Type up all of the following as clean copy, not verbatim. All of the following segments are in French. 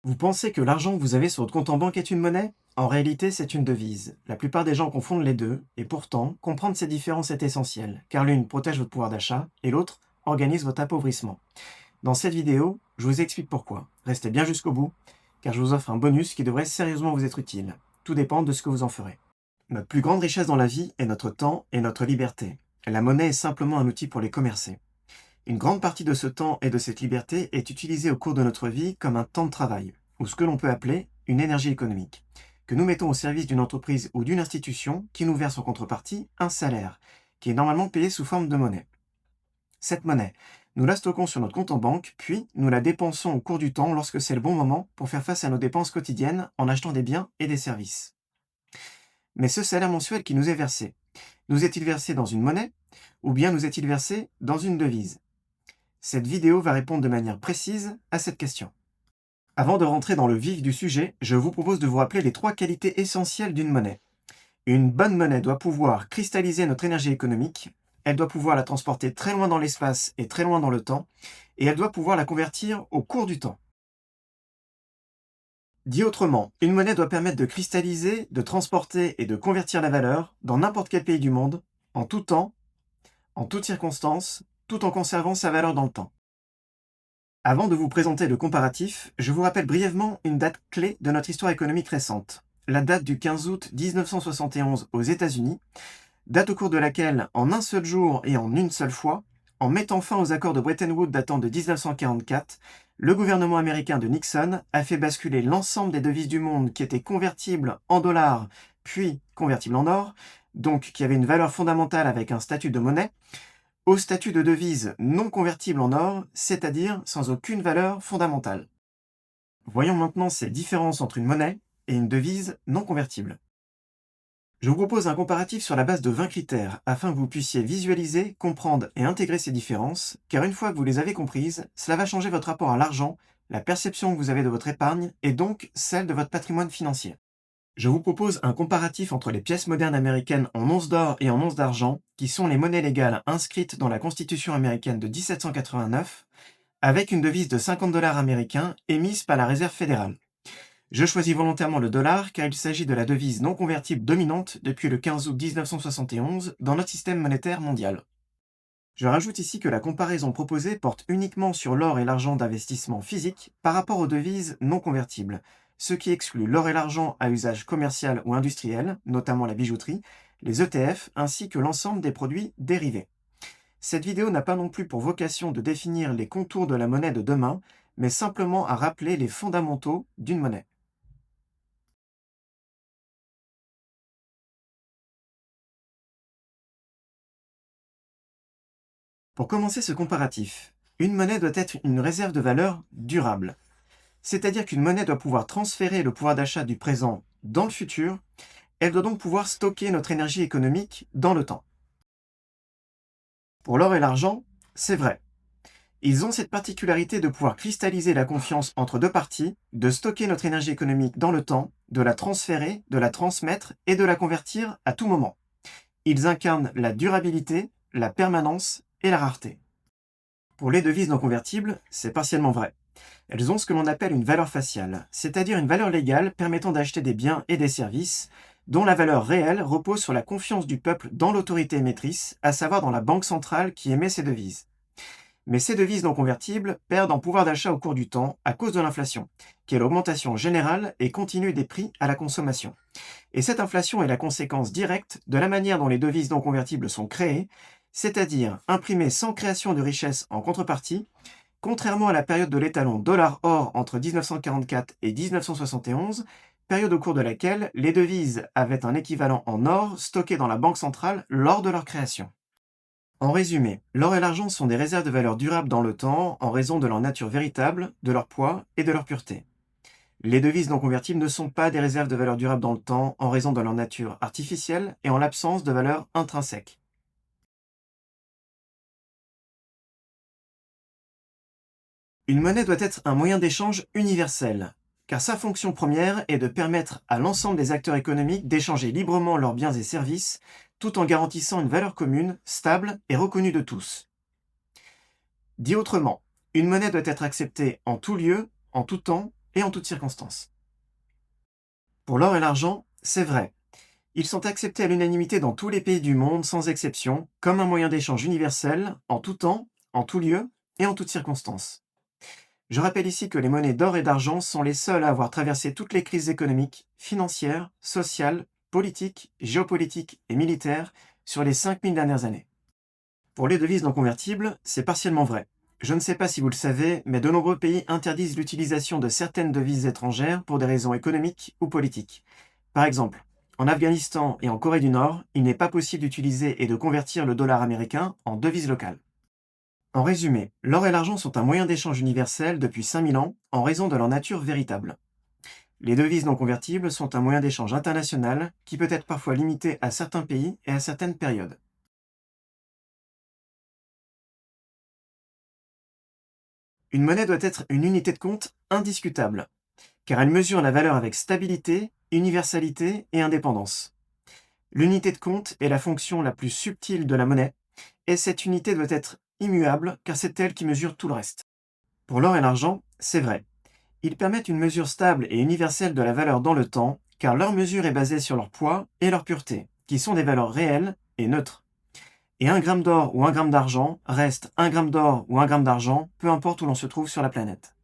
Vous pensez que l'argent que vous avez sur votre compte en banque est une monnaie? En réalité, c'est une devise. La plupart des gens confondent les deux, et pourtant, comprendre ces différences est essentiel, car l'une protège votre pouvoir d'achat et l'autre organise votre appauvrissement. Dans cette vidéo, je vous explique pourquoi. Restez bien jusqu'au bout, car je vous offre un bonus qui devrait sérieusement vous être utile. Tout dépend de ce que vous en ferez. Notre plus grande richesse dans la vie est notre temps et notre liberté. La monnaie est simplement un outil pour les commercer. Une grande partie de ce temps et de cette liberté est utilisée au cours de notre vie comme un temps de travail, ou ce que l'on peut appeler une énergie économique, que nous mettons au service d'une entreprise ou d'une institution qui nous verse en contrepartie un salaire, qui est normalement payé sous forme de monnaie. Cette monnaie, nous la stockons sur notre compte en banque, puis nous la dépensons au cours du temps lorsque c'est le bon moment pour faire face à nos dépenses quotidiennes en achetant des biens et des services. Mais ce salaire mensuel qui nous est versé, nous est-il versé dans une monnaie ou bien nous est-il versé dans une devise? Cette vidéo va répondre de manière précise à cette question. Avant de rentrer dans le vif du sujet, je vous propose de vous rappeler les trois qualités essentielles d'une monnaie. Une bonne monnaie doit pouvoir cristalliser notre énergie économique, elle doit pouvoir la transporter très loin dans l'espace et très loin dans le temps, et elle doit pouvoir la convertir au cours du temps. Dit autrement, une monnaie doit permettre de cristalliser, de transporter et de convertir la valeur dans n'importe quel pays du monde, en tout temps, en toutes circonstances, tout en conservant sa valeur dans le temps. Avant de vous présenter le comparatif, je vous rappelle brièvement une date clé de notre histoire économique récente. La date du 15 août 1971 aux États-Unis, date au cours de laquelle, en un seul jour et en une seule fois, en mettant fin aux accords de Bretton Woods datant de 1944, le gouvernement américain de Nixon a fait basculer l'ensemble des devises du monde qui étaient convertibles en dollars, puis convertibles en or, donc qui avaient une valeur fondamentale avec un statut de monnaie, au statut de devise non convertible en or, c'est-à-dire sans aucune valeur fondamentale. Voyons maintenant ces différences entre une monnaie et une devise non convertible. Je vous propose un comparatif sur la base de 20 critères afin que vous puissiez visualiser, comprendre et intégrer ces différences, car une fois que vous les avez comprises, cela va changer votre rapport à l'argent, la perception que vous avez de votre épargne et donc celle de votre patrimoine financier. Je vous propose un comparatif entre les pièces modernes américaines en onces d'or et en onces d'argent, qui sont les monnaies légales inscrites dans la Constitution américaine de 1789, avec une devise de 50 dollars américains émise par la Réserve fédérale. Je choisis volontairement le dollar car il s'agit de la devise non convertible dominante depuis le 15 août 1971 dans notre système monétaire mondial. Je rajoute ici que la comparaison proposée porte uniquement sur l'or et l'argent d'investissement physique par rapport aux devises non convertibles, ce qui exclut l'or et l'argent à usage commercial ou industriel, notamment la bijouterie, les ETF ainsi que l'ensemble des produits dérivés. Cette vidéo n'a pas non plus pour vocation de définir les contours de la monnaie de demain, mais simplement à rappeler les fondamentaux d'une monnaie. Pour commencer ce comparatif, une monnaie doit être une réserve de valeur durable. C'est-à-dire qu'une monnaie doit pouvoir transférer le pouvoir d'achat du présent dans le futur, elle doit donc pouvoir stocker notre énergie économique dans le temps. Pour l'or et l'argent, c'est vrai. Ils ont cette particularité de pouvoir cristalliser la confiance entre deux parties, de stocker notre énergie économique dans le temps, de la transférer, de la transmettre et de la convertir à tout moment. Ils incarnent la durabilité, la permanence et la rareté. Pour les devises non convertibles, c'est partiellement vrai. Elles ont ce que l'on appelle une valeur faciale, c'est-à-dire une valeur légale permettant d'acheter des biens et des services, dont la valeur réelle repose sur la confiance du peuple dans l'autorité émettrice, à savoir dans la banque centrale qui émet ces devises. Mais ces devises non convertibles perdent en pouvoir d'achat au cours du temps à cause de l'inflation, qui est l'augmentation générale et continue des prix à la consommation. Et cette inflation est la conséquence directe de la manière dont les devises non convertibles sont créées, c'est-à-dire imprimées sans création de richesse en contrepartie, contrairement à la période de l'étalon dollar-or entre 1944 et 1971, période au cours de laquelle les devises avaient un équivalent en or stocké dans la banque centrale lors de leur création. En résumé, l'or et l'argent sont des réserves de valeur durable dans le temps en raison de leur nature véritable, de leur poids et de leur pureté. Les devises non convertibles ne sont pas des réserves de valeur durable dans le temps en raison de leur nature artificielle et en l'absence de valeur intrinsèque. Une monnaie doit être un moyen d'échange universel, car sa fonction première est de permettre à l'ensemble des acteurs économiques d'échanger librement leurs biens et services, tout en garantissant une valeur commune, stable et reconnue de tous. Dit autrement, une monnaie doit être acceptée en tout lieu, en tout temps et en toutes circonstances. Pour l'or et l'argent, c'est vrai. Ils sont acceptés à l'unanimité dans tous les pays du monde sans exception, comme un moyen d'échange universel, en tout temps, en tout lieu et en toutes circonstances. Je rappelle ici que les monnaies d'or et d'argent sont les seules à avoir traversé toutes les crises économiques, financières, sociales, politiques, géopolitiques et militaires sur les 5000 dernières années. Pour les devises non convertibles, c'est partiellement vrai. Je ne sais pas si vous le savez, mais de nombreux pays interdisent l'utilisation de certaines devises étrangères pour des raisons économiques ou politiques. Par exemple, en Afghanistan et en Corée du Nord, il n'est pas possible d'utiliser et de convertir le dollar américain en devise locale. En résumé, l'or et l'argent sont un moyen d'échange universel depuis 5000 ans en raison de leur nature véritable. Les devises non convertibles sont un moyen d'échange international qui peut être parfois limité à certains pays et à certaines périodes. Une monnaie doit être une unité de compte indiscutable, car elle mesure la valeur avec stabilité, universalité et indépendance. L'unité de compte est la fonction la plus subtile de la monnaie, et cette unité doit être immuable, car c'est elle qui mesure tout le reste. Pour l'or et l'argent, c'est vrai. Ils permettent une mesure stable et universelle de la valeur dans le temps, car leur mesure est basée sur leur poids et leur pureté, qui sont des valeurs réelles et neutres. Et 1 gramme d'or ou 1 gramme d'argent reste 1 gramme d'or ou 1 gramme d'argent, peu importe où l'on se trouve sur la planète.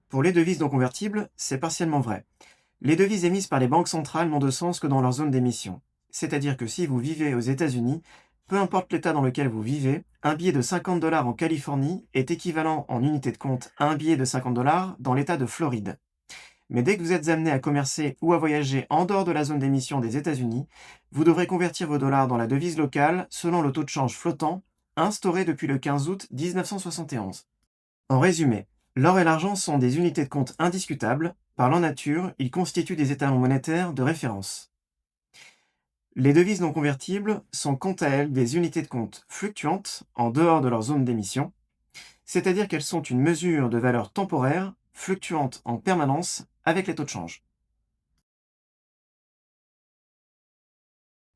Pour les devises non convertibles, c'est partiellement vrai. Les devises émises par les banques centrales n'ont de sens que dans leur zone d'émission. C'est-à-dire que si vous vivez aux États-Unis, peu importe l'État dans lequel vous vivez, un billet de 50 dollars en Californie est équivalent en unité de compte à un billet de 50 dollars dans l'État de Floride. Mais dès que vous êtes amené à commercer ou à voyager en dehors de la zone d'émission des États-Unis, vous devrez convertir vos dollars dans la devise locale selon le taux de change flottant instauré depuis le 15 août 1971. En résumé, l'or et l'argent sont des unités de compte indiscutables. Par leur nature, ils constituent des étalons monétaires de référence. Les devises non convertibles sont quant à elles des unités de compte fluctuantes en dehors de leur zone d'émission, c'est-à-dire qu'elles sont une mesure de valeur temporaire, fluctuante en permanence avec les taux de change.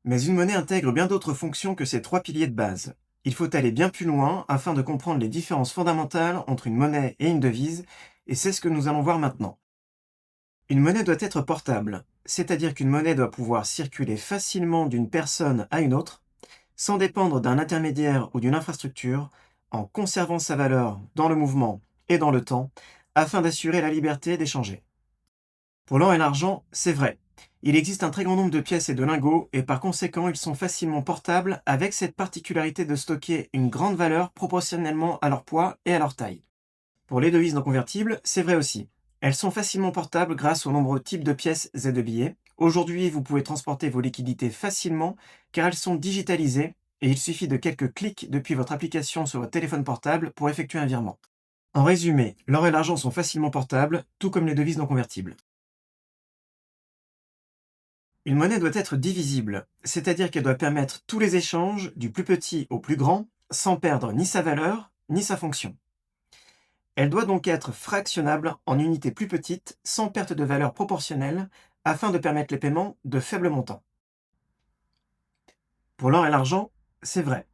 Mais une monnaie intègre bien d'autres fonctions que ces trois piliers de base. Il faut aller bien plus loin afin de comprendre les différences fondamentales entre une monnaie et une devise, et c'est ce que nous allons voir maintenant. Une monnaie doit être portable, c'est-à-dire qu'une monnaie doit pouvoir circuler facilement d'une personne à une autre, sans dépendre d'un intermédiaire ou d'une infrastructure, en conservant sa valeur dans le mouvement et dans le temps, afin d'assurer la liberté d'échanger. Pour l'or et l'argent, c'est vrai. Il existe un très grand nombre de pièces et de lingots, et par conséquent, ils sont facilement portables avec cette particularité de stocker une grande valeur proportionnellement à leur poids et à leur taille. Pour les devises non convertibles, c'est vrai aussi. Elles sont facilement portables grâce aux nombreux types de pièces et de billets. Aujourd'hui, vous pouvez transporter vos liquidités facilement car elles sont digitalisées et il suffit de quelques clics depuis votre application sur votre téléphone portable pour effectuer un virement. En résumé, l'or et l'argent sont facilement portables, tout comme les devises non convertibles. Une monnaie doit être divisible, c'est-à-dire qu'elle doit permettre tous les échanges, du plus petit au plus grand, sans perdre ni sa valeur, ni sa fonction. Elle doit donc être fractionnable en unités plus petites, sans perte de valeur proportionnelle, afin de permettre les paiements de faibles montants. Pour l'or et l'argent, c'est vrai.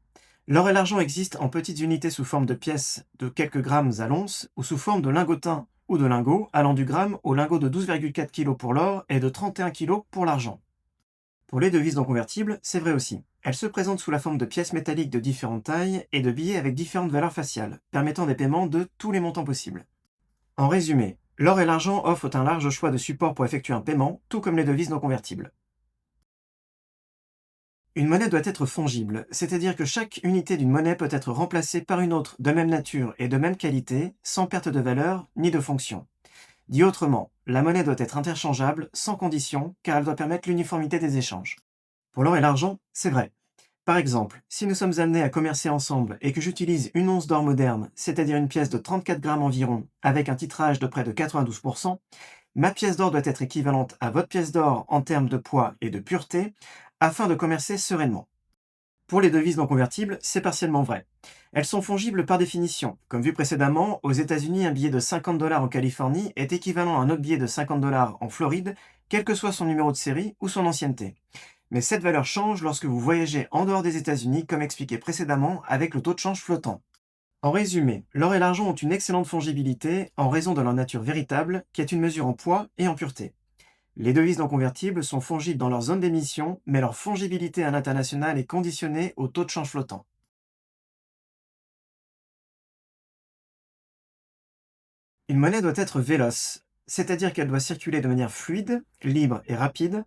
L'or et l'argent existent en petites unités sous forme de pièces de quelques grammes à l'once ou sous forme de lingotins ou de lingots allant du gramme au lingot de 12,4 kg pour l'or et de 31 kg pour l'argent. Pour les devises non convertibles, c'est vrai aussi. Elles se présentent sous la forme de pièces métalliques de différentes tailles et de billets avec différentes valeurs faciales, permettant des paiements de tous les montants possibles. En résumé, l'or et l'argent offrent un large choix de supports pour effectuer un paiement, tout comme les devises non convertibles. Une monnaie doit être fongible, c'est-à-dire que chaque unité d'une monnaie peut être remplacée par une autre de même nature et de même qualité, sans perte de valeur ni de fonction. Dit autrement, la monnaie doit être interchangeable, sans condition, car elle doit permettre l'uniformité des échanges. Pour l'or et l'argent, c'est vrai. Par exemple, si nous sommes amenés à commercer ensemble et que j'utilise une once d'or moderne, c'est-à-dire une pièce de 34 grammes environ, avec un titrage de près de 92%, ma pièce d'or doit être équivalente à votre pièce d'or en termes de poids et de pureté, afin de commercer sereinement. Pour les devises non convertibles, c'est partiellement vrai. Elles sont fongibles par définition. Comme vu précédemment, aux États-Unis, un billet de 50 dollars en Californie est équivalent à un autre billet de 50 dollars en Floride, quel que soit son numéro de série ou son ancienneté. Mais cette valeur change lorsque vous voyagez en dehors des États-Unis, comme expliqué précédemment avec le taux de change flottant. En résumé, l'or et l'argent ont une excellente fongibilité en raison de leur nature véritable, qui est une mesure en poids et en pureté. Les devises non convertibles sont fongibles dans leur zone d'émission, mais leur fongibilité à l'international est conditionnée au taux de change flottant. Une monnaie doit être véloce, c'est-à-dire qu'elle doit circuler de manière fluide, libre et rapide,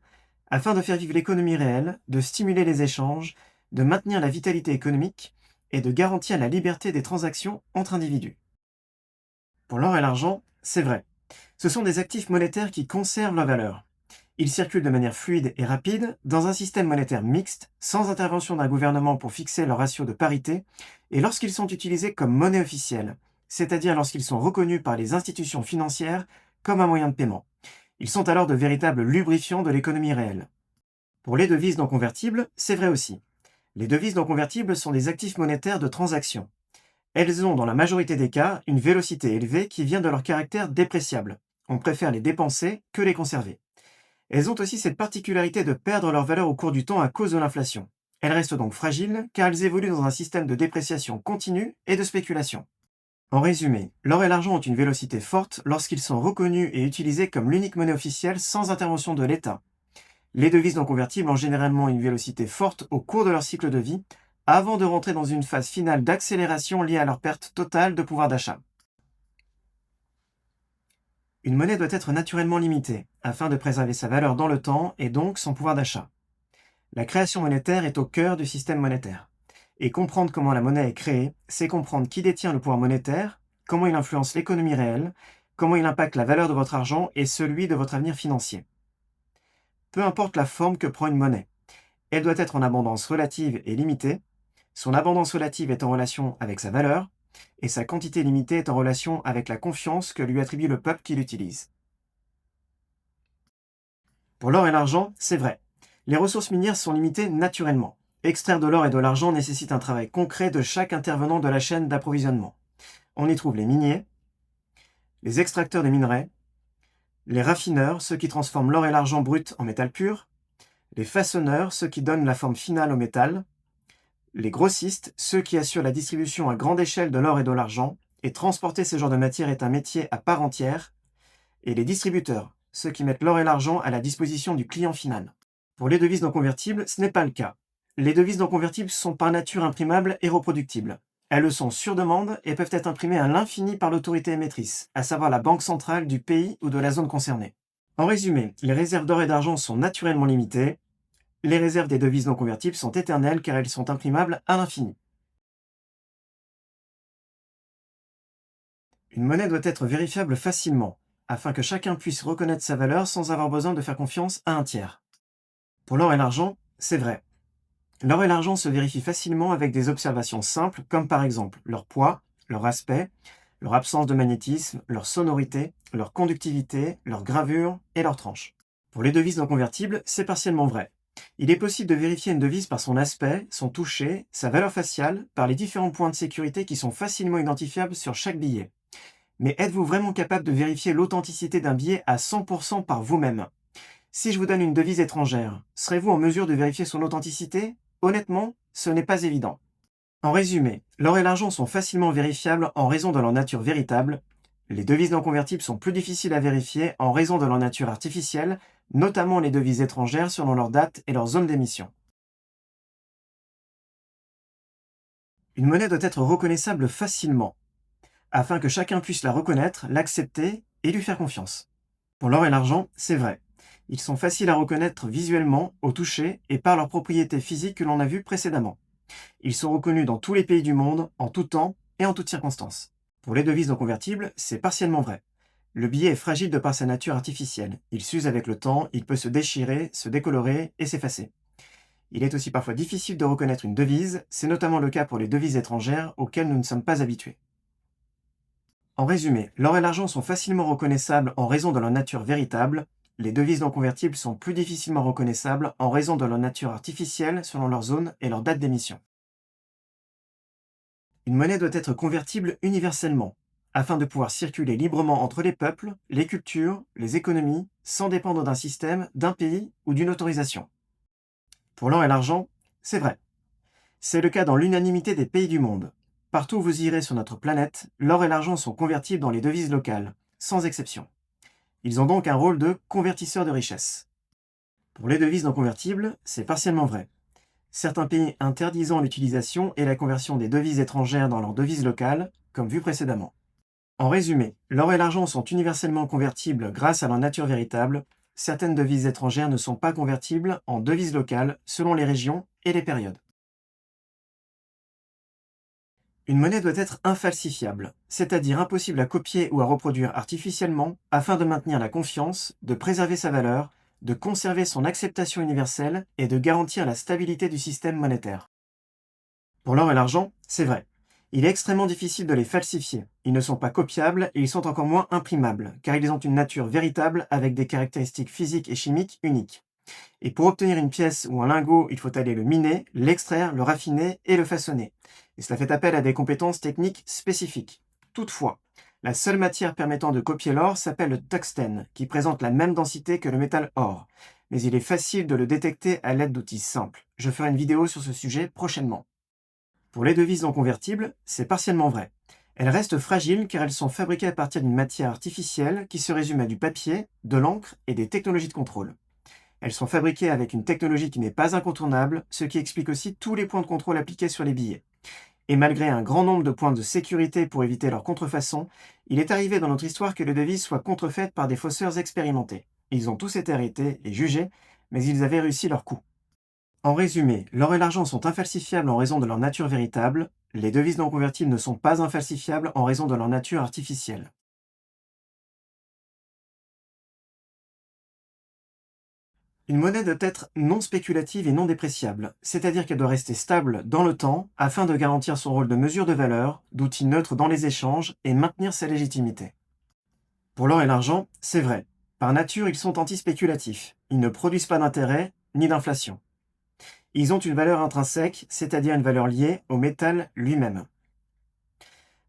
afin de faire vivre l'économie réelle, de stimuler les échanges, de maintenir la vitalité économique et de garantir la liberté des transactions entre individus. Pour l'or et l'argent, c'est vrai. Ce sont des actifs monétaires qui conservent leur valeur. Ils circulent de manière fluide et rapide dans un système monétaire mixte, sans intervention d'un gouvernement pour fixer leur ratio de parité, et lorsqu'ils sont utilisés comme monnaie officielle, c'est-à-dire lorsqu'ils sont reconnus par les institutions financières comme un moyen de paiement. Ils sont alors de véritables lubrifiants de l'économie réelle. Pour les devises non convertibles, c'est vrai aussi. Les devises non convertibles sont des actifs monétaires de transaction. Elles ont, dans la majorité des cas, une vélocité élevée qui vient de leur caractère dépréciable. On préfère les dépenser que les conserver. Elles ont aussi cette particularité de perdre leur valeur au cours du temps à cause de l'inflation. Elles restent donc fragiles car elles évoluent dans un système de dépréciation continue et de spéculation. En résumé, l'or et l'argent ont une vélocité forte lorsqu'ils sont reconnus et utilisés comme l'unique monnaie officielle sans intervention de l'État. Les devises non convertibles ont généralement une vélocité forte au cours de leur cycle de vie, avant de rentrer dans une phase finale d'accélération liée à leur perte totale de pouvoir d'achat. Une monnaie doit être naturellement limitée, afin de préserver sa valeur dans le temps et donc son pouvoir d'achat. La création monétaire est au cœur du système monétaire. Et comprendre comment la monnaie est créée, c'est comprendre qui détient le pouvoir monétaire, comment il influence l'économie réelle, comment il impacte la valeur de votre argent et celui de votre avenir financier. Peu importe la forme que prend une monnaie, elle doit être en abondance relative et limitée. Son abondance relative est en relation avec sa valeur, et sa quantité limitée est en relation avec la confiance que lui attribue le peuple qui l'utilise. Pour l'or et l'argent, c'est vrai. Les ressources minières sont limitées naturellement. Extraire de l'or et de l'argent nécessite un travail concret de chaque intervenant de la chaîne d'approvisionnement. On y trouve les miniers, les extracteurs de minerais, les raffineurs, ceux qui transforment l'or et l'argent brut en métal pur, les façonneurs, ceux qui donnent la forme finale au métal, les grossistes, ceux qui assurent la distribution à grande échelle de l'or et de l'argent, et transporter ce genre de matière est un métier à part entière, et les distributeurs, ceux qui mettent l'or et l'argent à la disposition du client final. Pour les devises non convertibles, ce n'est pas le cas. Les devises non convertibles sont par nature imprimables et reproductibles. Elles le sont sur demande et peuvent être imprimées à l'infini par l'autorité émettrice, à savoir la banque centrale du pays ou de la zone concernée. En résumé, les réserves d'or et d'argent sont naturellement limitées. Les réserves des devises non convertibles sont éternelles car elles sont imprimables à l'infini. Une monnaie doit être vérifiable facilement, afin que chacun puisse reconnaître sa valeur sans avoir besoin de faire confiance à un tiers. Pour l'or et l'argent, c'est vrai. L'or et l'argent se vérifient facilement avec des observations simples comme par exemple leur poids, leur aspect, leur absence de magnétisme, leur sonorité, leur conductivité, leur gravure et leur tranche. Pour les devises non convertibles, c'est partiellement vrai. Il est possible de vérifier une devise par son aspect, son toucher, sa valeur faciale, par les différents points de sécurité qui sont facilement identifiables sur chaque billet. Mais êtes-vous vraiment capable de vérifier l'authenticité d'un billet à 100% par vous-même? Si je vous donne une devise étrangère, serez-vous en mesure de vérifier son authenticité? Honnêtement, ce n'est pas évident. En résumé, l'or et l'argent sont facilement vérifiables en raison de leur nature véritable. Les devises non convertibles sont plus difficiles à vérifier en raison de leur nature artificielle, notamment les devises étrangères selon leur date et leur zone d'émission. Une monnaie doit être reconnaissable facilement, afin que chacun puisse la reconnaître, l'accepter et lui faire confiance. Pour l'or et l'argent, c'est vrai. Ils sont faciles à reconnaître visuellement, au toucher et par leurs propriétés physiques que l'on a vues précédemment. Ils sont reconnus dans tous les pays du monde, en tout temps et en toutes circonstances. Pour les devises non convertibles, c'est partiellement vrai. Le billet est fragile de par sa nature artificielle. Il s'use avec le temps, il peut se déchirer, se décolorer et s'effacer. Il est aussi parfois difficile de reconnaître une devise, c'est notamment le cas pour les devises étrangères auxquelles nous ne sommes pas habitués. En résumé, l'or et l'argent sont facilement reconnaissables en raison de leur nature véritable. Les devises non convertibles sont plus difficilement reconnaissables en raison de leur nature artificielle selon leur zone et leur date d'émission. Une monnaie doit être convertible universellement, afin de pouvoir circuler librement entre les peuples, les cultures, les économies, sans dépendre d'un système, d'un pays ou d'une autorisation. Pour l'or et l'argent, c'est vrai. C'est le cas dans l'unanimité des pays du monde. Partout où vous irez sur notre planète, l'or et l'argent sont convertibles dans les devises locales, sans exception. Ils ont donc un rôle de convertisseur de richesse. Pour les devises non convertibles, c'est partiellement vrai. Certains pays interdisant l'utilisation et la conversion des devises étrangères dans leurs devises locales, comme vu précédemment. En résumé, l'or et l'argent sont universellement convertibles grâce à leur nature véritable. Certaines devises étrangères ne sont pas convertibles en devises locales selon les régions et les périodes. Une monnaie doit être infalsifiable, c'est-à-dire impossible à copier ou à reproduire artificiellement afin de maintenir la confiance, de préserver sa valeur, de conserver son acceptation universelle et de garantir la stabilité du système monétaire. Pour l'or et l'argent, c'est vrai. Il est extrêmement difficile de les falsifier. Ils ne sont pas copiables et ils sont encore moins imprimables, car ils ont une nature véritable avec des caractéristiques physiques et chimiques uniques. Et pour obtenir une pièce ou un lingot, il faut aller le miner, l'extraire, le raffiner et le façonner. Et cela fait appel à des compétences techniques spécifiques. Toutefois, la seule matière permettant de copier l'or s'appelle le tungstène, qui présente la même densité que le métal or. Mais il est facile de le détecter à l'aide d'outils simples. Je ferai une vidéo sur ce sujet prochainement. Pour les devises non convertibles, c'est partiellement vrai. Elles restent fragiles car elles sont fabriquées à partir d'une matière artificielle qui se résume à du papier, de l'encre et des technologies de contrôle. Elles sont fabriquées avec une technologie qui n'est pas incontournable, ce qui explique aussi tous les points de contrôle appliqués sur les billets. Et malgré un grand nombre de points de sécurité pour éviter leur contrefaçon, il est arrivé dans notre histoire que les devises soient contrefaites par des fausseurs expérimentés. Ils ont tous été arrêtés et jugés, mais ils avaient réussi leur coup. En résumé, l'or et l'argent sont infalsifiables en raison de leur nature véritable, les devises non convertibles ne sont pas infalsifiables en raison de leur nature artificielle. Une monnaie doit être non spéculative et non dépréciable, c'est-à-dire qu'elle doit rester stable dans le temps afin de garantir son rôle de mesure de valeur, d'outil neutre dans les échanges et maintenir sa légitimité. Pour l'or et l'argent, c'est vrai. Par nature, ils sont anti-spéculatifs. Ils ne produisent pas d'intérêt ni d'inflation. Ils ont une valeur intrinsèque, c'est-à-dire une valeur liée au métal lui-même.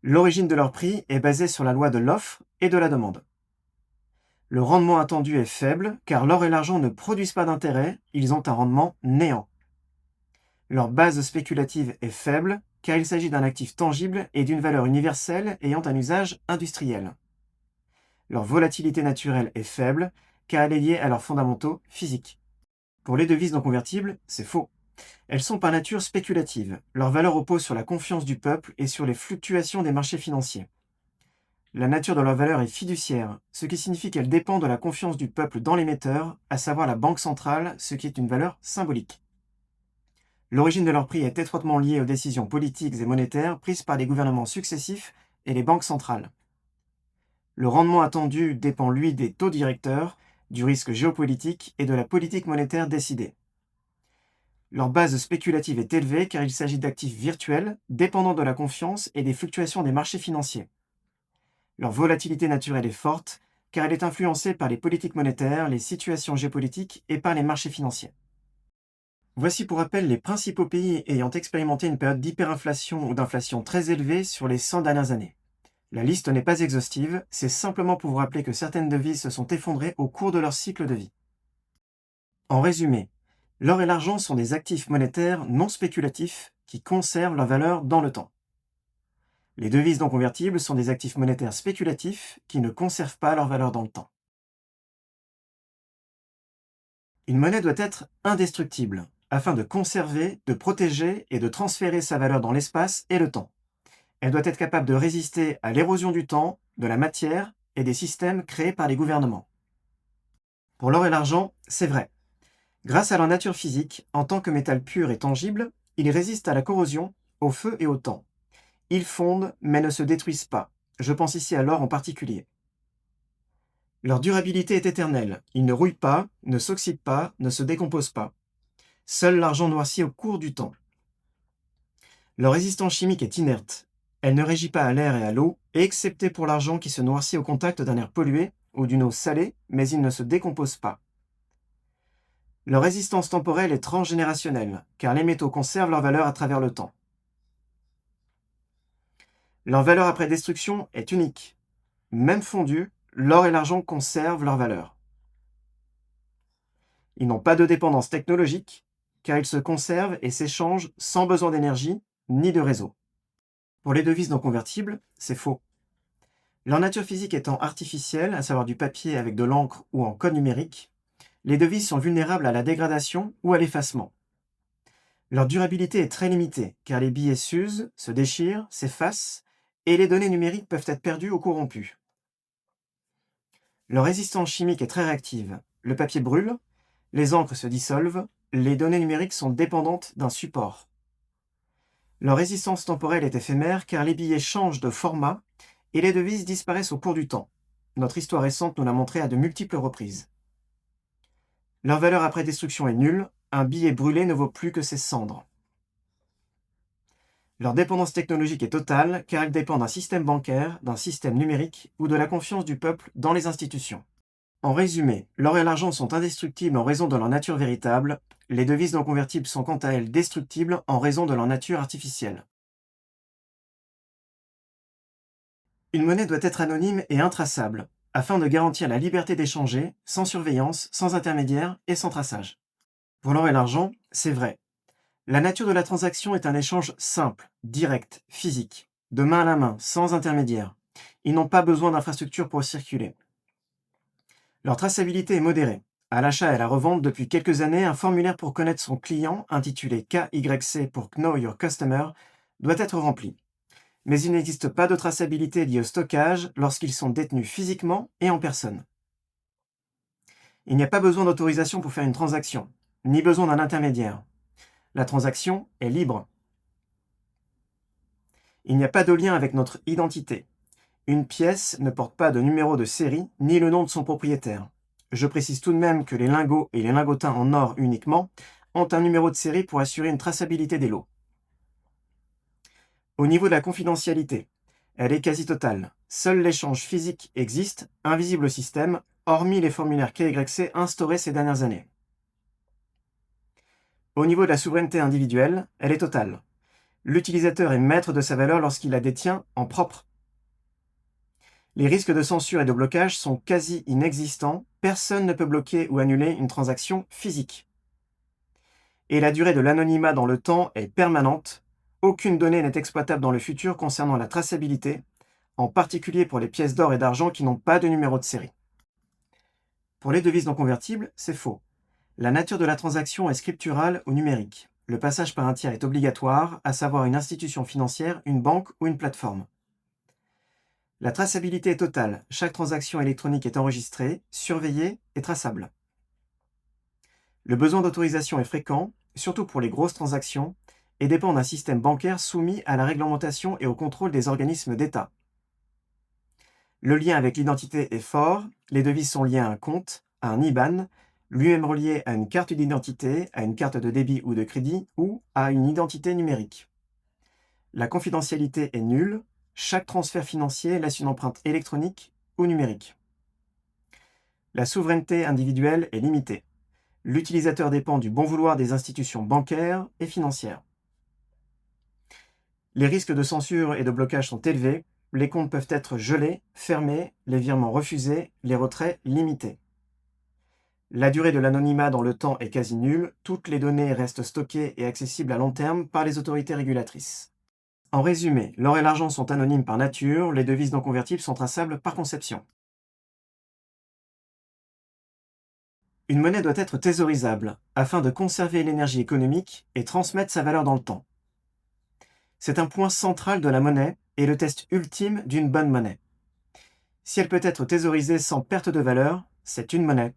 L'origine de leur prix est basée sur la loi de l'offre et de la demande. Le rendement attendu est faible car l'or et l'argent ne produisent pas d'intérêt, ils ont un rendement néant. Leur base spéculative est faible car il s'agit d'un actif tangible et d'une valeur universelle ayant un usage industriel. Leur volatilité naturelle est faible car elle est liée à leurs fondamentaux physiques. Pour les devises non convertibles, c'est faux. Elles sont par nature spéculatives. Leur valeur repose sur la confiance du peuple et sur les fluctuations des marchés financiers. La nature de leur valeur est fiduciaire, ce qui signifie qu'elle dépend de la confiance du peuple dans l'émetteur, à savoir la banque centrale, ce qui est une valeur symbolique. L'origine de leur prix est étroitement liée aux décisions politiques et monétaires prises par les gouvernements successifs et les banques centrales. Le rendement attendu dépend, lui, des taux directeurs, du risque géopolitique et de la politique monétaire décidée. Leur base spéculative est élevée car il s'agit d'actifs virtuels, dépendant de la confiance et des fluctuations des marchés financiers. Leur volatilité naturelle est forte car elle est influencée par les politiques monétaires, les situations géopolitiques et par les marchés financiers. Voici pour rappel les principaux pays ayant expérimenté une période d'hyperinflation ou d'inflation très élevée sur les 100 dernières années. La liste n'est pas exhaustive, c'est simplement pour vous rappeler que certaines devises se sont effondrées au cours de leur cycle de vie. En résumé, l'or et l'argent sont des actifs monétaires non spéculatifs qui conservent leur valeur dans le temps. Les devises non convertibles sont des actifs monétaires spéculatifs qui ne conservent pas leur valeur dans le temps. Une monnaie doit être indestructible, afin de conserver, de protéger et de transférer sa valeur dans l'espace et le temps. Elle doit être capable de résister à l'érosion du temps, de la matière et des systèmes créés par les gouvernements. Pour l'or et l'argent, c'est vrai. Grâce à leur nature physique, en tant que métal pur et tangible, ils résistent à la corrosion, au feu et au temps. Ils fondent mais ne se détruisent pas. Je pense ici à l'or en particulier. Leur durabilité est éternelle. Ils ne rouillent pas, ne s'oxydent pas, ne se décomposent pas. Seul l'argent noircit au cours du temps. Leur résistance chimique est inerte. Elle ne régit pas à l'air et à l'eau, excepté pour l'argent qui se noircit au contact d'un air pollué ou d'une eau salée, mais il ne se décompose pas. Leur résistance temporelle est transgénérationnelle, car les métaux conservent leur valeur à travers le temps. Leur valeur après destruction est unique. Même fondus, l'or et l'argent conservent leur valeur. Ils n'ont pas de dépendance technologique, car ils se conservent et s'échangent sans besoin d'énergie ni de réseau. Pour les devises non convertibles, c'est faux. Leur nature physique étant artificielle, à savoir du papier avec de l'encre ou en code numérique, les devises sont vulnérables à la dégradation ou à l'effacement. Leur durabilité est très limitée, car les billets s'usent, se déchirent, s'effacent, et les données numériques peuvent être perdues ou corrompues. Leur résistance chimique est très réactive. Le papier brûle, les encres se dissolvent, les données numériques sont dépendantes d'un support. Leur résistance temporelle est éphémère car les billets changent de format et les devises disparaissent au cours du temps. Notre histoire récente nous l'a montré à de multiples reprises. Leur valeur après destruction est nulle, un billet brûlé ne vaut plus que ses cendres. Leur dépendance technologique est totale car elle dépend d'un système bancaire, d'un système numérique ou de la confiance du peuple dans les institutions. En résumé, l'or et l'argent sont indestructibles en raison de leur nature véritable, les devises non convertibles sont quant à elles destructibles en raison de leur nature artificielle. Une monnaie doit être anonyme et intraçable, afin de garantir la liberté d'échanger, sans surveillance, sans intermédiaire et sans traçage. Pour l'or et l'argent, c'est vrai. La nature de la transaction est un échange simple, direct, physique, de main à la main, sans intermédiaire. Ils n'ont pas besoin d'infrastructures pour circuler. Leur traçabilité est modérée. À l'achat et à la revente, depuis quelques années, un formulaire pour connaître son client, intitulé KYC pour Know Your Customer, doit être rempli. Mais il n'existe pas de traçabilité liée au stockage lorsqu'ils sont détenus physiquement et en personne. Il n'y a pas besoin d'autorisation pour faire une transaction, ni besoin d'un intermédiaire. La transaction est libre. Il n'y a pas de lien avec notre identité. Une pièce ne porte pas de numéro de série ni le nom de son propriétaire. Je précise tout de même que les lingots et les lingotins en or uniquement ont un numéro de série pour assurer une traçabilité des lots. Au niveau de la confidentialité, elle est quasi totale. Seul l'échange physique existe, invisible au système, hormis les formulaires KYC instaurés ces dernières années. Au niveau de la souveraineté individuelle, elle est totale. L'utilisateur est maître de sa valeur lorsqu'il la détient en propre. Les risques de censure et de blocage sont quasi inexistants, personne ne peut bloquer ou annuler une transaction physique. Et la durée de l'anonymat dans le temps est permanente, aucune donnée n'est exploitable dans le futur concernant la traçabilité, en particulier pour les pièces d'or et d'argent qui n'ont pas de numéro de série. Pour les devises non convertibles, c'est faux. La nature de la transaction est scripturale ou numérique. Le passage par un tiers est obligatoire, à savoir une institution financière, une banque ou une plateforme. La traçabilité est totale, chaque transaction électronique est enregistrée, surveillée et traçable. Le besoin d'autorisation est fréquent, surtout pour les grosses transactions, et dépend d'un système bancaire soumis à la réglementation et au contrôle des organismes d'État. Le lien avec l'identité est fort, les devises sont liées à un compte, à un IBAN, lui-même relié à une carte d'identité, à une carte de débit ou de crédit, ou à une identité numérique. La confidentialité est nulle, chaque transfert financier laisse une empreinte électronique ou numérique. La souveraineté individuelle est limitée. L'utilisateur dépend du bon vouloir des institutions bancaires et financières. Les risques de censure et de blocage sont élevés, les comptes peuvent être gelés, fermés, les virements refusés, les retraits limités. La durée de l'anonymat dans le temps est quasi nulle, toutes les données restent stockées et accessibles à long terme par les autorités régulatrices. En résumé, l'or et l'argent sont anonymes par nature, les devises non convertibles sont traçables par conception. Une monnaie doit être thésaurisable, afin de conserver l'énergie économique et transmettre sa valeur dans le temps. C'est un point central de la monnaie et le test ultime d'une bonne monnaie. Si elle peut être thésaurisée sans perte de valeur, c'est une monnaie.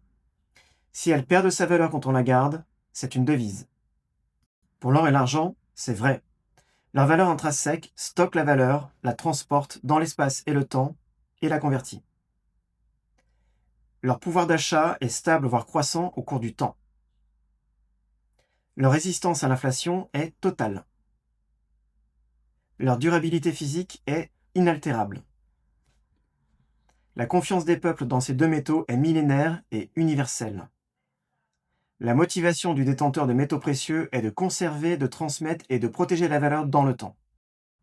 Si elle perd de sa valeur quand on la garde, c'est une devise. Pour l'or et l'argent, c'est vrai. Leur valeur intrinsèque stocke la valeur, la transporte dans l'espace et le temps, et la convertit. Leur pouvoir d'achat est stable voire croissant au cours du temps. Leur résistance à l'inflation est totale. Leur durabilité physique est inaltérable. La confiance des peuples dans ces deux métaux est millénaire et universelle. La motivation du détenteur de métaux précieux est de conserver, de transmettre et de protéger la valeur dans le temps.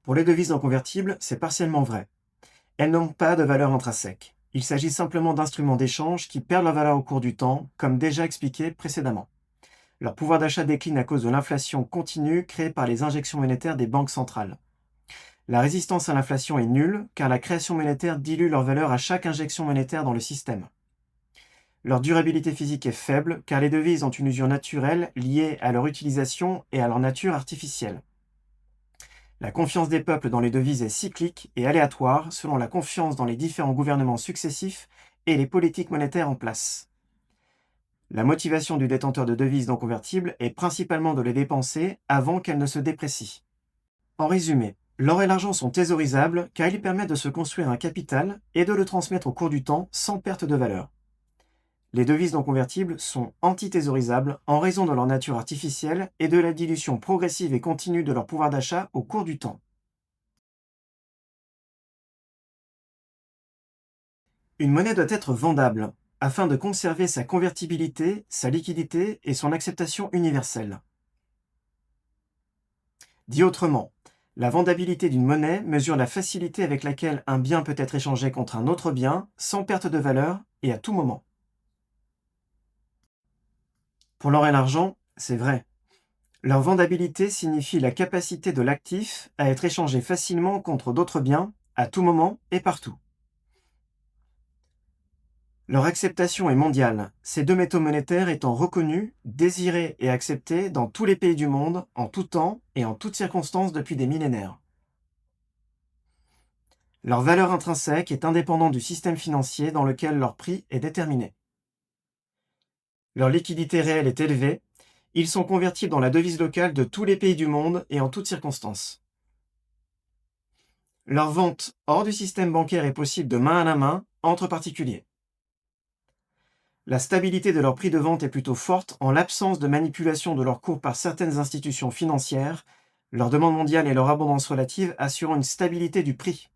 Pour les devises non convertibles, c'est partiellement vrai. Elles n'ont pas de valeur intrinsèque. Il s'agit simplement d'instruments d'échange qui perdent leur valeur au cours du temps, comme déjà expliqué précédemment. Leur pouvoir d'achat décline à cause de l'inflation continue créée par les injections monétaires des banques centrales. La résistance à l'inflation est nulle car la création monétaire dilue leur valeur à chaque injection monétaire dans le système. Leur durabilité physique est faible car les devises ont une usure naturelle liée à leur utilisation et à leur nature artificielle. La confiance des peuples dans les devises est cyclique et aléatoire selon la confiance dans les différents gouvernements successifs et les politiques monétaires en place. La motivation du détenteur de devises non convertibles est principalement de les dépenser avant qu'elles ne se déprécient. En résumé, l'or et l'argent sont thésaurisables car ils permettent de se construire un capital et de le transmettre au cours du temps sans perte de valeur. Les devises non convertibles sont antithésaurisables en raison de leur nature artificielle et de la dilution progressive et continue de leur pouvoir d'achat au cours du temps. Une monnaie doit être vendable afin de conserver sa convertibilité, sa liquidité et son acceptation universelle. Dit autrement, la vendabilité d'une monnaie mesure la facilité avec laquelle un bien peut être échangé contre un autre bien sans perte de valeur et à tout moment. Pour l'or et l'argent, c'est vrai. Leur vendabilité signifie la capacité de l'actif à être échangé facilement contre d'autres biens, à tout moment et partout. Leur acceptation est mondiale, ces deux métaux monétaires étant reconnus, désirés et acceptés dans tous les pays du monde, en tout temps et en toutes circonstances depuis des millénaires. Leur valeur intrinsèque est indépendante du système financier dans lequel leur prix est déterminé. Leur liquidité réelle est élevée, ils sont convertibles dans la devise locale de tous les pays du monde et en toutes circonstances. Leur vente hors du système bancaire est possible de main à la main, entre particuliers. La stabilité de leur prix de vente est plutôt forte en l'absence de manipulation de leur cours par certaines institutions financières, leur demande mondiale et leur abondance relative assurant une stabilité du prix.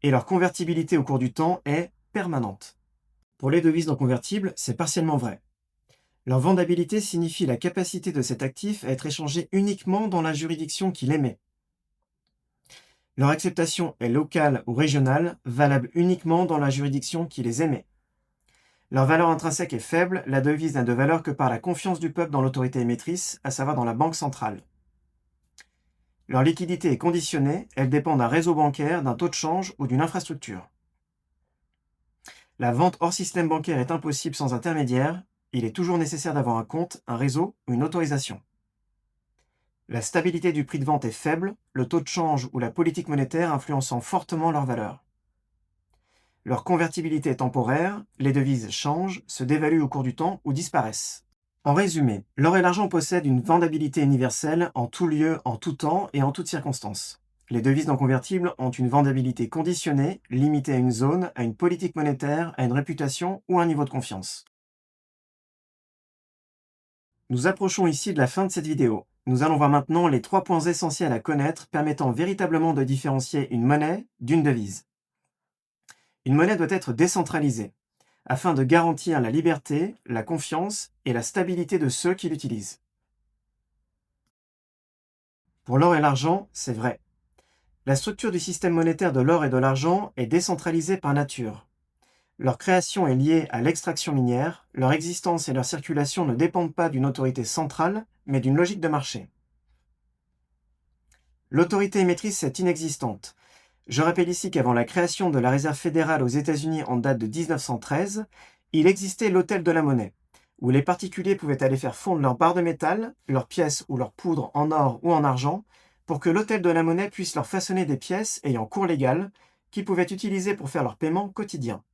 Et leur convertibilité au cours du temps est permanente. Pour les devises non convertibles, c'est partiellement vrai. Leur vendabilité signifie la capacité de cet actif à être échangé uniquement dans la juridiction qui l'émet. Leur acceptation est locale ou régionale, valable uniquement dans la juridiction qui les émet. Leur valeur intrinsèque est faible, la devise n'a de valeur que par la confiance du peuple dans l'autorité émettrice, à savoir dans la banque centrale. Leur liquidité est conditionnée, elle dépend d'un réseau bancaire, d'un taux de change ou d'une infrastructure. La vente hors système bancaire est impossible sans intermédiaire, il est toujours nécessaire d'avoir un compte, un réseau ou une autorisation. La stabilité du prix de vente est faible, le taux de change ou la politique monétaire influençant fortement leur valeur. Leur convertibilité est temporaire, les devises changent, se dévaluent au cours du temps ou disparaissent. En résumé, l'or et l'argent possèdent une vendabilité universelle en tout lieu, en tout temps et en toutes circonstances. Les devises non convertibles ont une vendabilité conditionnée, limitée à une zone, à une politique monétaire, à une réputation ou à un niveau de confiance. Nous approchons ici de la fin de cette vidéo. Nous allons voir maintenant les 3 points essentiels à connaître permettant véritablement de différencier une monnaie d'une devise. Une monnaie doit être décentralisée, afin de garantir la liberté, la confiance et la stabilité de ceux qui l'utilisent. Pour l'or et l'argent, c'est vrai. La structure du système monétaire de l'or et de l'argent est décentralisée par nature. Leur création est liée à l'extraction minière, leur existence et leur circulation ne dépendent pas d'une autorité centrale, mais d'une logique de marché. L'autorité émettrice est inexistante. Je rappelle ici qu'avant la création de la Réserve fédérale aux États-Unis en date de 1913, il existait l'hôtel de la monnaie, où les particuliers pouvaient aller faire fondre leurs barres de métal, leurs pièces ou leurs poudres en or ou en argent, pour que l'hôtel de la monnaie puisse leur façonner des pièces ayant cours légal, qu'ils pouvaient utiliser pour faire leurs paiements quotidiens.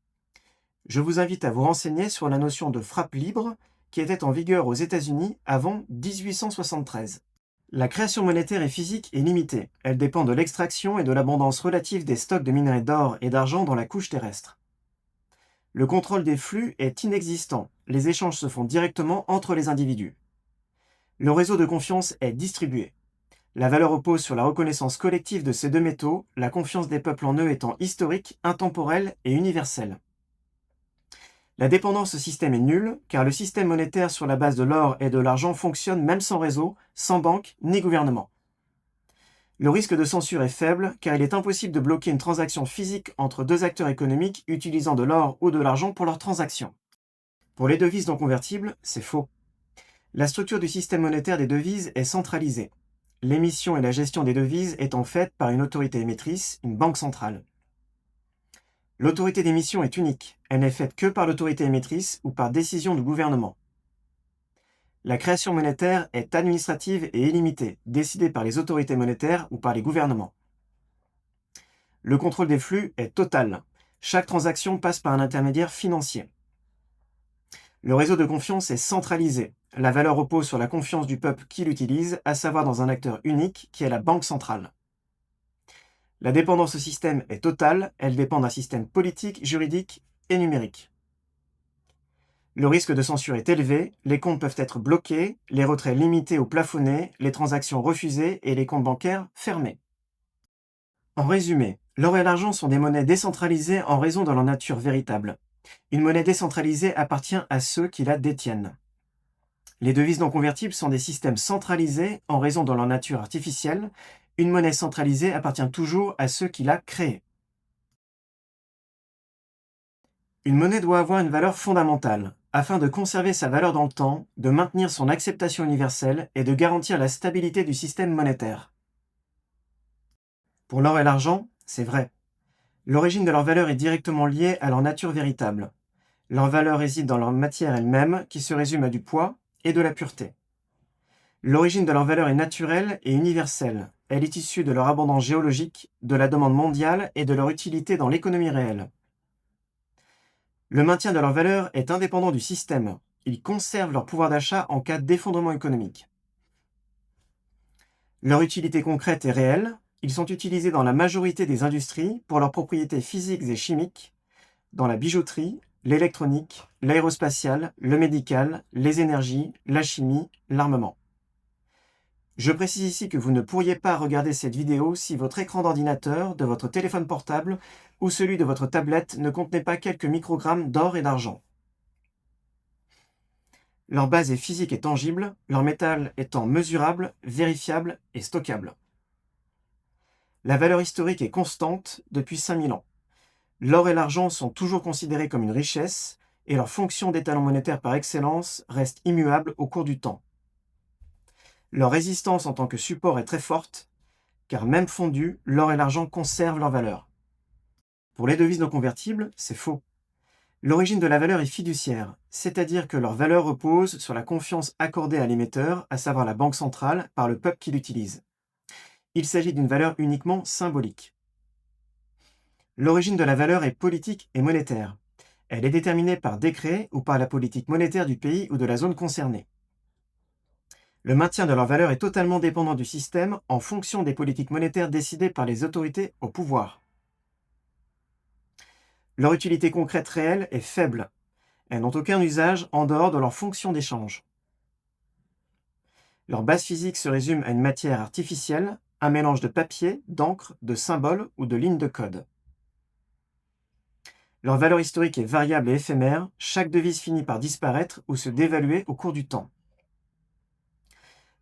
Je vous invite à vous renseigner sur la notion de frappe libre, qui était en vigueur aux États-Unis avant 1873. La création monétaire et physique est limitée. Elle dépend de l'extraction et de l'abondance relative des stocks de minerais d'or et d'argent dans la couche terrestre. Le contrôle des flux est inexistant. Les échanges se font directement entre les individus. Le réseau de confiance est distribué. La valeur repose sur la reconnaissance collective de ces deux métaux, la confiance des peuples en eux étant historique, intemporelle et universelle. La dépendance au système est nulle, car le système monétaire sur la base de l'or et de l'argent fonctionne même sans réseau, sans banque ni gouvernement. Le risque de censure est faible, car il est impossible de bloquer une transaction physique entre deux acteurs économiques utilisant de l'or ou de l'argent pour leurs transactions. Pour les devises non convertibles, c'est faux. La structure du système monétaire des devises est centralisée. l'émission et la gestion des devises étant faites par une autorité émettrice, une banque centrale. L'autorité d'émission est unique, elle n'est faite que par l'autorité émettrice ou par décision du gouvernement. La création monétaire est administrative et illimitée, décidée par les autorités monétaires ou par les gouvernements. Le contrôle des flux est total. Chaque transaction passe par un intermédiaire financier. Le réseau de confiance est centralisé. La valeur repose sur la confiance du peuple qui l'utilise, à savoir dans un acteur unique qui est la banque centrale. La dépendance au système est totale, elle dépend d'un système politique, juridique et numérique. Le risque de censure est élevé, les comptes peuvent être bloqués, les retraits limités ou plafonnés, les transactions refusées et les comptes bancaires fermés. En résumé, l'or et l'argent sont des monnaies décentralisées en raison de leur nature véritable. Une monnaie décentralisée appartient à ceux qui la détiennent. Les devises non convertibles sont des systèmes centralisés en raison de leur nature artificielle. Une monnaie centralisée appartient toujours à ceux qui la créent. Une monnaie doit avoir une valeur fondamentale, afin de conserver sa valeur dans le temps, de maintenir son acceptation universelle et de garantir la stabilité du système monétaire. Pour l'or et l'argent, c'est vrai. L'origine de leur valeur est directement liée à leur nature véritable. Leur valeur réside dans leur matière elle-même, qui se résume à du poids et de la pureté. L'origine de leur valeur est naturelle et universelle. Elle est issue de leur abondance géologique, de la demande mondiale et de leur utilité dans l'économie réelle. Le maintien de leur valeur est indépendant du système. Ils conservent leur pouvoir d'achat en cas d'effondrement économique. Leur utilité concrète est réelle. Ils sont utilisés dans la majorité des industries pour leurs propriétés physiques et chimiques, dans la bijouterie, l'électronique, l'aérospatiale, le médical, les énergies, la chimie, l'armement. Je précise ici que vous ne pourriez pas regarder cette vidéo si votre écran d'ordinateur, de votre téléphone portable ou celui de votre tablette ne contenait pas quelques microgrammes d'or et d'argent. Leur base est physique et tangible, leur métal étant mesurable, vérifiable et stockable. La valeur historique est constante depuis 5000 ans. L'or et l'argent sont toujours considérés comme une richesse et leur fonction d'étalon monétaire par excellence reste immuable au cours du temps. Leur résistance en tant que support est très forte, car même fondus, l'or et l'argent conservent leur valeur. Pour les devises non convertibles, c'est faux. L'origine de la valeur est fiduciaire, c'est-à-dire que leur valeur repose sur la confiance accordée à l'émetteur, à savoir la banque centrale, par le peuple qui l'utilise. Il s'agit d'une valeur uniquement symbolique. L'origine de la valeur est politique et monétaire. Elle est déterminée par décret ou par la politique monétaire du pays ou de la zone concernée. Le maintien de leur valeur est totalement dépendant du système en fonction des politiques monétaires décidées par les autorités au pouvoir. Leur utilité concrète réelle est faible. Elles n'ont aucun usage en dehors de leur fonction d'échange. Leur base physique se résume à une matière artificielle, un mélange de papier, d'encre, de symboles ou de lignes de code. Leur valeur historique est variable et éphémère, chaque devise finit par disparaître ou se dévaluer au cours du temps.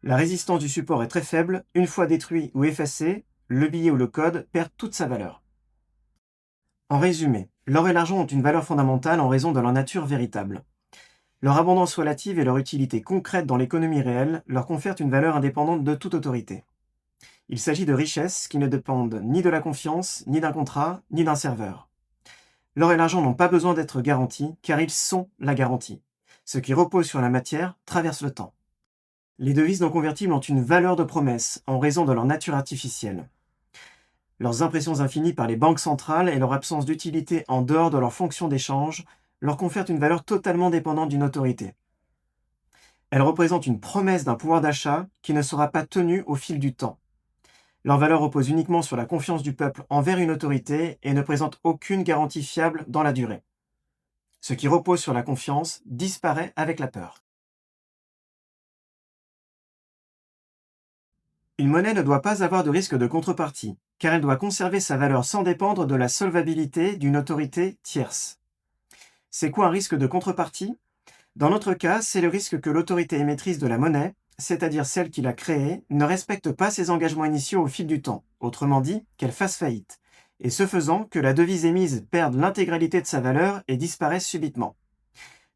La résistance du support est très faible, une fois détruit ou effacé, le billet ou le code perd toute sa valeur. En résumé, l'or et l'argent ont une valeur fondamentale en raison de leur nature véritable. Leur abondance relative et leur utilité concrète dans l'économie réelle leur confèrent une valeur indépendante de toute autorité. Il s'agit de richesses qui ne dépendent ni de la confiance, ni d'un contrat, ni d'un serveur. L'or et l'argent n'ont pas besoin d'être garantis, car ils sont la garantie. Ce qui repose sur la matière traverse le temps. Les devises non convertibles ont une valeur de promesse en raison de leur nature artificielle. Leurs impressions infinies par les banques centrales et leur absence d'utilité en dehors de leur fonction d'échange leur confèrent une valeur totalement dépendante d'une autorité. Elles représentent une promesse d'un pouvoir d'achat qui ne sera pas tenu au fil du temps. Leur valeur repose uniquement sur la confiance du peuple envers une autorité et ne présente aucune garantie fiable dans la durée. Ce qui repose sur la confiance disparaît avec la peur. Une monnaie ne doit pas avoir de risque de contrepartie, car elle doit conserver sa valeur sans dépendre de la solvabilité d'une autorité tierce. C'est quoi un risque de contrepartie? Dans notre cas, c'est le risque que l'autorité émettrice de la monnaie, c'est-à-dire celle qui l'a créée, ne respecte pas ses engagements initiaux au fil du temps, autrement dit, qu'elle fasse faillite, et ce faisant que la devise émise perde l'intégralité de sa valeur et disparaisse subitement.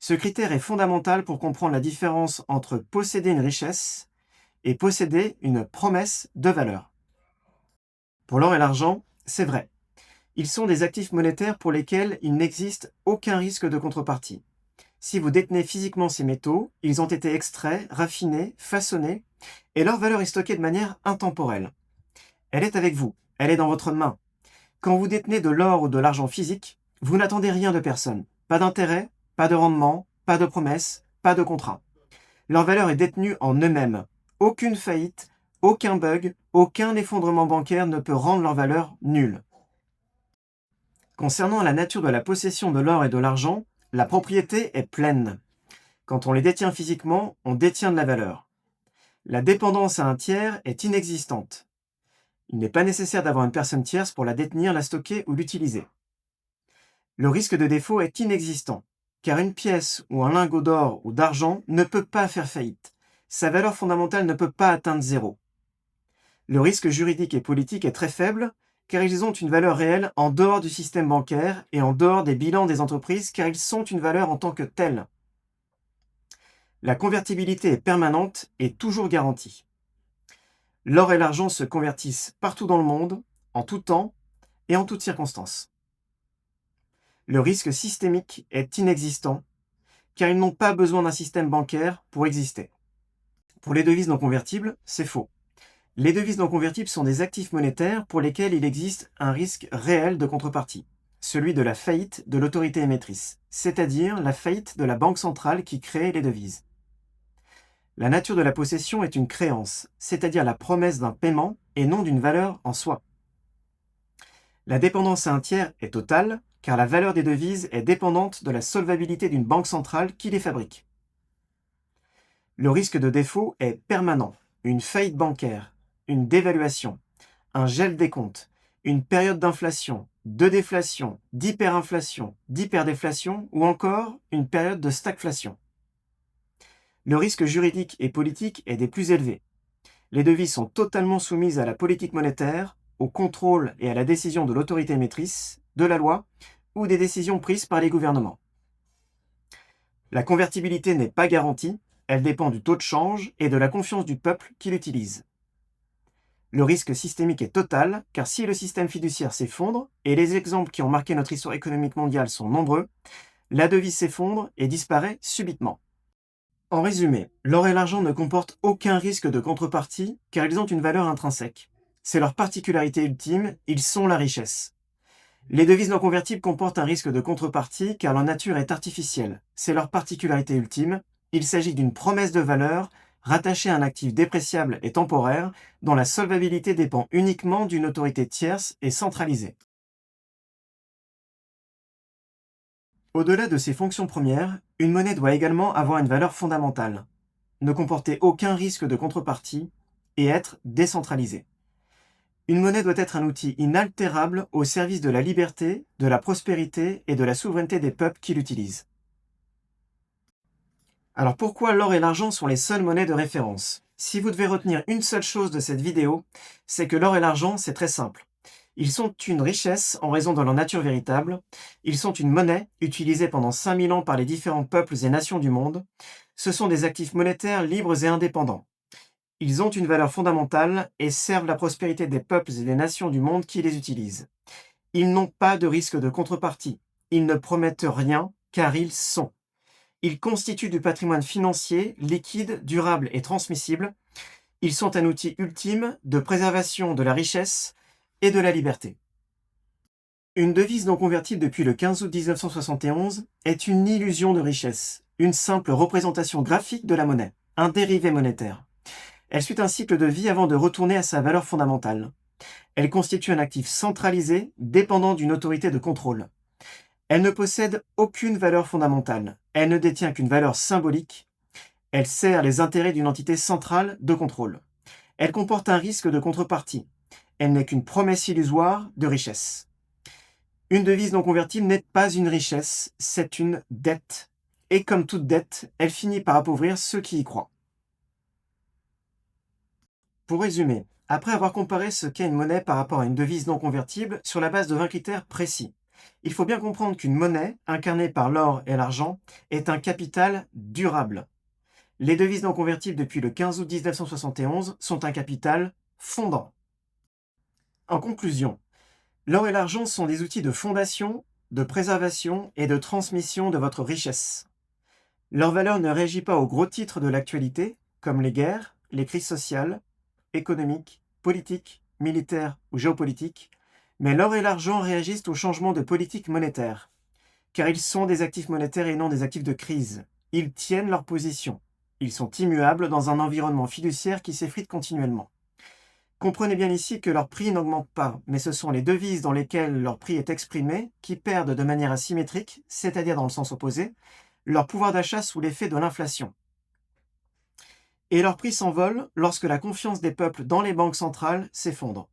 Ce critère est fondamental pour comprendre la différence entre posséder une richesse et posséder une promesse de valeur. Pour l'or et l'argent, c'est vrai. Ils sont des actifs monétaires pour lesquels il n'existe aucun risque de contrepartie. Si vous détenez physiquement ces métaux, ils ont été extraits, raffinés, façonnés, et leur valeur est stockée de manière intemporelle. Elle est avec vous, elle est dans votre main. Quand vous détenez de l'or ou de l'argent physique, vous n'attendez rien de personne. Pas d'intérêt, pas de rendement, pas de promesse, pas de contrat. Leur valeur est détenue en eux-mêmes. Aucune faillite, aucun bug, aucun effondrement bancaire ne peut rendre leur valeur nulle. Concernant la nature de la possession de l'or et de l'argent, la propriété est pleine. Quand on les détient physiquement, on détient de la valeur. La dépendance à un tiers est inexistante. Il n'est pas nécessaire d'avoir une personne tierce pour la détenir, la stocker ou l'utiliser. Le risque de défaut est inexistant, car une pièce ou un lingot d'or ou d'argent ne peut pas faire faillite. Sa valeur fondamentale ne peut pas atteindre zéro. Le risque juridique et politique est très faible, car ils ont une valeur réelle en dehors du système bancaire et en dehors des bilans des entreprises, car ils sont une valeur en tant que telle. La convertibilité est permanente et toujours garantie. L'or et l'argent se convertissent partout dans le monde, en tout temps et en toutes circonstances. Le risque systémique est inexistant, car ils n'ont pas besoin d'un système bancaire pour exister. Pour les devises non convertibles, c'est faux. Les devises non convertibles sont des actifs monétaires pour lesquels il existe un risque réel de contrepartie, celui de la faillite de l'autorité émettrice, c'est-à-dire la faillite de la banque centrale qui crée les devises. La nature de la possession est une créance, c'est-à-dire la promesse d'un paiement et non d'une valeur en soi. La dépendance à un tiers est totale, car la valeur des devises est dépendante de la solvabilité d'une banque centrale qui les fabrique. Le risque de défaut est permanent. Une faillite bancaire, une dévaluation, un gel des comptes, une période d'inflation, de déflation, d'hyperinflation, d'hyperdéflation ou encore une période de stagflation. Le risque juridique et politique est des plus élevés. Les devises sont totalement soumises à la politique monétaire, au contrôle et à la décision de l'autorité émettrice, de la loi ou des décisions prises par les gouvernements. La convertibilité n'est pas garantie, elle dépend du taux de change et de la confiance du peuple qui l'utilise. Le risque systémique est total, car si le système fiduciaire s'effondre, et les exemples qui ont marqué notre histoire économique mondiale sont nombreux, la devise s'effondre et disparaît subitement. En résumé, l'or et l'argent ne comportent aucun risque de contrepartie, car ils ont une valeur intrinsèque. C'est leur particularité ultime, ils sont la richesse. Les devises non convertibles comportent un risque de contrepartie, car leur nature est artificielle. C'est leur particularité ultime, il s'agit d'une promesse de valeur rattachée à un actif dépréciable et temporaire, dont la solvabilité dépend uniquement d'une autorité tierce et centralisée. Au-delà de ses fonctions premières, une monnaie doit également avoir une valeur fondamentale, ne comporter aucun risque de contrepartie et être décentralisée. Une monnaie doit être un outil inaltérable au service de la liberté, de la prospérité et de la souveraineté des peuples qui l'utilisent. Alors pourquoi l'or et l'argent sont les seules monnaies de référence? Si vous devez retenir une seule chose de cette vidéo, c'est que l'or et l'argent, c'est très simple. Ils sont une richesse en raison de leur nature véritable. Ils sont une monnaie utilisée pendant 5000 ans par les différents peuples et nations du monde. Ce sont des actifs monétaires libres et indépendants. Ils ont une valeur fondamentale et servent la prospérité des peuples et des nations du monde qui les utilisent. Ils n'ont pas de risque de contrepartie. Ils ne promettent rien car ils sont. Ils constituent du patrimoine financier, liquide, durable et transmissible. Ils sont un outil ultime de préservation de la richesse et de la liberté. Une devise non convertible depuis le 15 août 1971 est une illusion de richesse, une simple représentation graphique de la monnaie, un dérivé monétaire. Elle suit un cycle de vie avant de retourner à sa valeur fondamentale. Elle constitue un actif centralisé, dépendant d'une autorité de contrôle. Elle ne possède aucune valeur fondamentale. Elle ne détient qu'une valeur symbolique. Elle sert les intérêts d'une entité centrale de contrôle. Elle comporte un risque de contrepartie. Elle n'est qu'une promesse illusoire de richesse. Une devise non convertible n'est pas une richesse, c'est une dette. Et comme toute dette, elle finit par appauvrir ceux qui y croient. Pour résumer, après avoir comparé ce qu'est une monnaie par rapport à une devise non convertible sur la base de 20 critères précis, il faut bien comprendre qu'une monnaie, incarnée par l'or et l'argent, est un capital durable. Les devises non convertibles depuis le 15 août 1971 sont un capital fondant. En conclusion, l'or et l'argent sont des outils de fondation, de préservation et de transmission de votre richesse. Leur valeur ne réagit pas aux gros titres de l'actualité, comme les guerres, les crises sociales, économiques, politiques, militaires ou géopolitiques, mais l'or et l'argent réagissent aux changements de politique monétaire, car ils sont des actifs monétaires et non des actifs de crise. Ils tiennent leur position. Ils sont immuables dans un environnement fiduciaire qui s'effrite continuellement. Comprenez bien ici que leur prix n'augmente pas, mais ce sont les devises dans lesquelles leur prix est exprimé qui perdent de manière asymétrique, c'est-à-dire dans le sens opposé, leur pouvoir d'achat sous l'effet de l'inflation. Et leur prix s'envole lorsque la confiance des peuples dans les banques centrales s'effondre.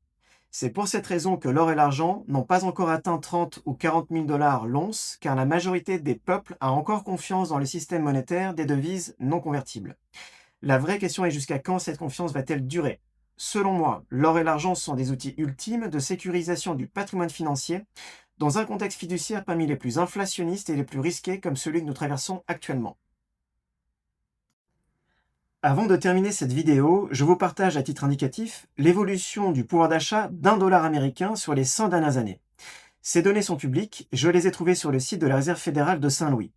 C'est pour cette raison que l'or et l'argent n'ont pas encore atteint 30 ou 40 000 $ l'once, car la majorité des peuples a encore confiance dans le système monétaire des devises non convertibles. La vraie question est jusqu'à quand cette confiance va-t-elle durer? Selon moi, l'or et l'argent sont des outils ultimes de sécurisation du patrimoine financier dans un contexte fiduciaire parmi les plus inflationnistes et les plus risqués comme celui que nous traversons actuellement. Avant de terminer cette vidéo, je vous partage à titre indicatif l'évolution du pouvoir d'achat d'1 $ américain sur les 100 dernières années. Ces données sont publiques, je les ai trouvées sur le site de la Réserve fédérale de Saint-Louis.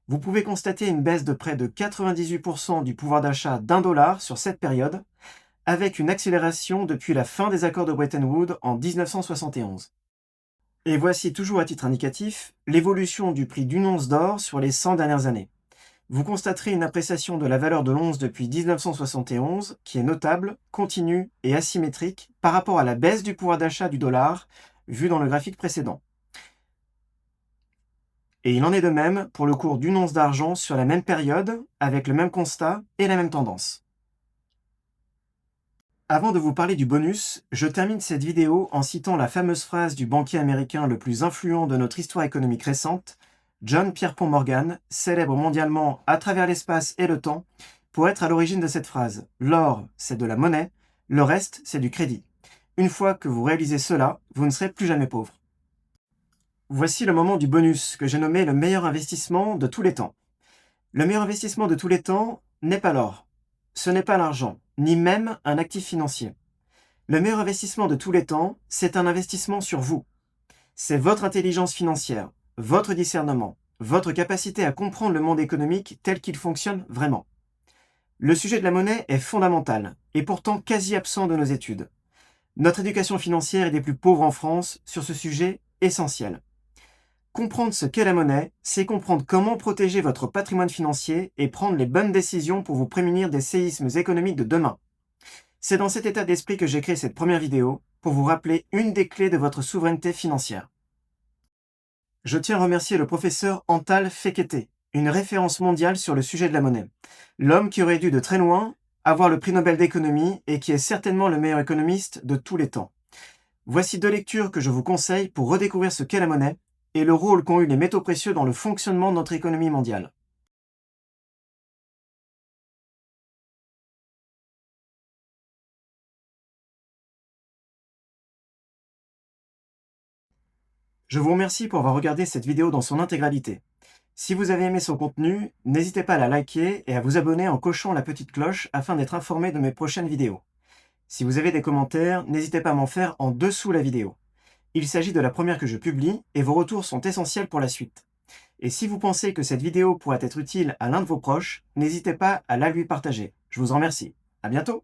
Vous pouvez constater une baisse de près de 98% du pouvoir d'achat d'1 $ sur cette période, avec une accélération depuis la fin des accords de Bretton Woods en 1971. Et voici toujours à titre indicatif l'évolution du prix d'une once d'or sur les 100 dernières années. Vous constaterez une appréciation de la valeur de l'once depuis 1971 qui est notable, continue et asymétrique par rapport à la baisse du pouvoir d'achat du dollar vu dans le graphique précédent. Et il en est de même pour le cours d'une once d'argent sur la même période, avec le même constat et la même tendance. Avant de vous parler du bonus, je termine cette vidéo en citant la fameuse phrase du banquier américain le plus influent de notre histoire économique récente, John Pierpont Morgan, célèbre mondialement à travers l'espace et le temps, pour être à l'origine de cette phrase. L'or, c'est de la monnaie, le reste, c'est du crédit. Une fois que vous réalisez cela, vous ne serez plus jamais pauvre. Voici le moment du bonus, que j'ai nommé le meilleur investissement de tous les temps. Le meilleur investissement de tous les temps n'est pas l'or. Ce n'est pas l'argent, ni même un actif financier. Le meilleur investissement de tous les temps, c'est un investissement sur vous. C'est votre intelligence financière, votre discernement, votre capacité à comprendre le monde économique tel qu'il fonctionne vraiment. Le sujet de la monnaie est fondamental, et pourtant quasi absent de nos études. Notre éducation financière est des plus pauvres en France sur ce sujet essentiel. Comprendre ce qu'est la monnaie, c'est comprendre comment protéger votre patrimoine financier et prendre les bonnes décisions pour vous prémunir des séismes économiques de demain. C'est dans cet état d'esprit que j'ai créé cette première vidéo, pour vous rappeler une des clés de votre souveraineté financière. Je tiens à remercier le professeur Antal Fekete, une référence mondiale sur le sujet de la monnaie. L'homme qui aurait dû de très loin avoir le prix Nobel d'économie et qui est certainement le meilleur économiste de tous les temps. Voici 2 lectures que je vous conseille pour redécouvrir ce qu'est la monnaie et le rôle qu'ont eu les métaux précieux dans le fonctionnement de notre économie mondiale. Je vous remercie pour avoir regardé cette vidéo dans son intégralité. Si vous avez aimé son contenu, n'hésitez pas à la liker et à vous abonner en cochant la petite cloche afin d'être informé de mes prochaines vidéos. Si vous avez des commentaires, n'hésitez pas à m'en faire en dessous la vidéo. Il s'agit de la première que je publie et vos retours sont essentiels pour la suite. Et si vous pensez que cette vidéo pourrait être utile à l'un de vos proches, n'hésitez pas à la lui partager. Je vous en remercie. À bientôt!